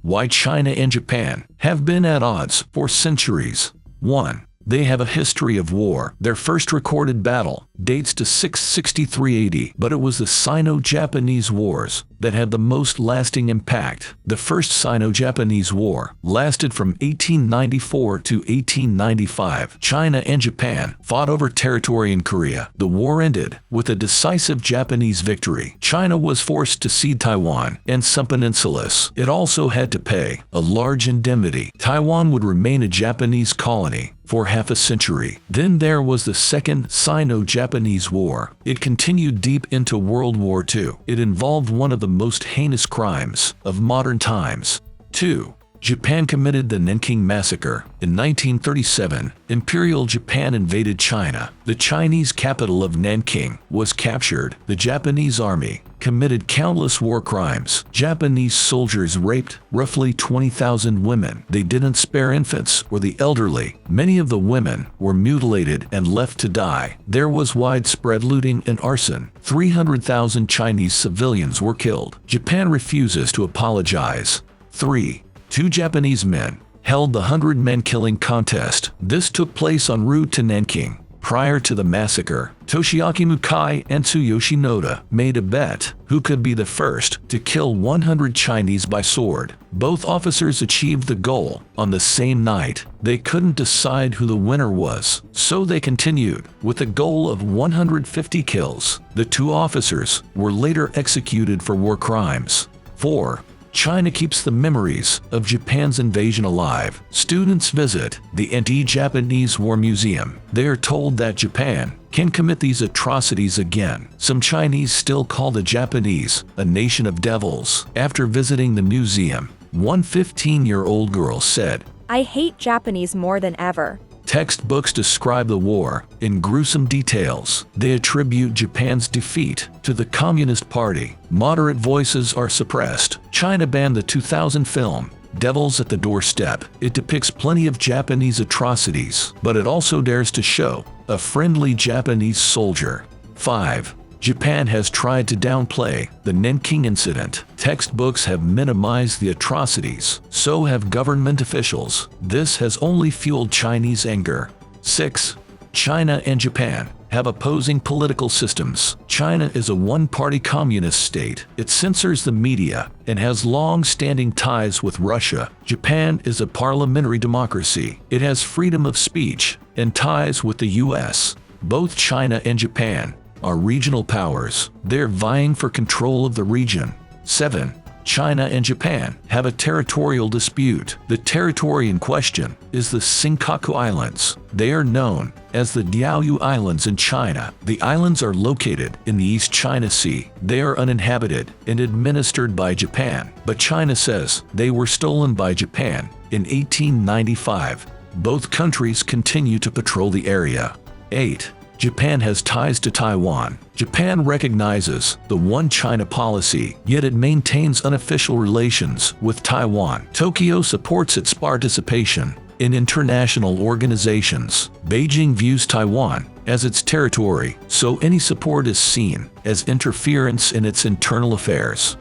Why China and Japan have been at odds for centuries. 1. They have a history of war. Their first recorded battle dates to 663 AD, but it was the Sino-Japanese Wars that had the most lasting impact. The First Sino-Japanese War lasted from 1894 to 1895. China and Japan fought over territory in Korea. The war ended with a decisive Japanese victory. China was forced to cede Taiwan and some peninsulas. It also had to pay a large indemnity. Taiwan would remain a Japanese colony for half a century. Then there was the Second Sino-Japanese War. It continued deep into World War II. It involved one of the most heinous crimes of modern times. 2. Japan committed the Nanking Massacre. In 1937, Imperial Japan invaded China. The Chinese capital of Nanking was captured. The Japanese army committed countless war crimes. Japanese soldiers raped roughly 20,000 women. They didn't spare infants or the elderly. Many of the women were mutilated and left to die. There was widespread looting and arson. 300,000 Chinese civilians were killed. Japan refuses to apologize. 3. 2 Japanese men held the 100-man killing contest. This took place en route to Nanking. Prior to the massacre, Toshiaki Mukai and Tsuyoshi Noda made a bet who could be the first to kill 100 Chinese by sword. Both officers achieved the goal on the same night. They couldn't decide who the winner was, so they continued with a goal of 150 kills. The 2 officers were later executed for war crimes. 4. China keeps the memories of Japan's invasion alive. Students visit the Anti-Japanese War Museum. They are told that Japan can commit these atrocities again. Some Chinese still call the Japanese a nation of devils. After visiting the museum, one 15-year-old girl said, "I hate Japanese more than ever." Textbooks describe the war in gruesome details. They attribute Japan's defeat to the Communist Party. Moderate voices are suppressed. China banned the 2000 film, Devils at the Doorstep. It depicts plenty of Japanese atrocities, but it also dares to show a friendly Japanese soldier. 5. Japan has tried to downplay the Nanking incident. Textbooks have minimized the atrocities. So have government officials. This has only fueled Chinese anger. 6. China and Japan have opposing political systems. China is a one-party communist state. It censors the media and has long-standing ties with Russia. Japan is a parliamentary democracy. It has freedom of speech and ties with the U.S. Both China and Japan are regional powers. They're vying for control of the region. 7. China and Japan have a territorial dispute. The territory in question is the Senkaku Islands. They are known as the Diaoyu Islands in China. The islands are located in the East China Sea. They are uninhabited and administered by Japan, but China says they were stolen by Japan in 1895. Both countries continue to patrol the area. 8. Japan has ties to Taiwan. Japan recognizes the One China policy, yet it maintains unofficial relations with Taiwan. Tokyo supports its participation in international organizations. Beijing views Taiwan as its territory, so any support is seen as interference in its internal affairs.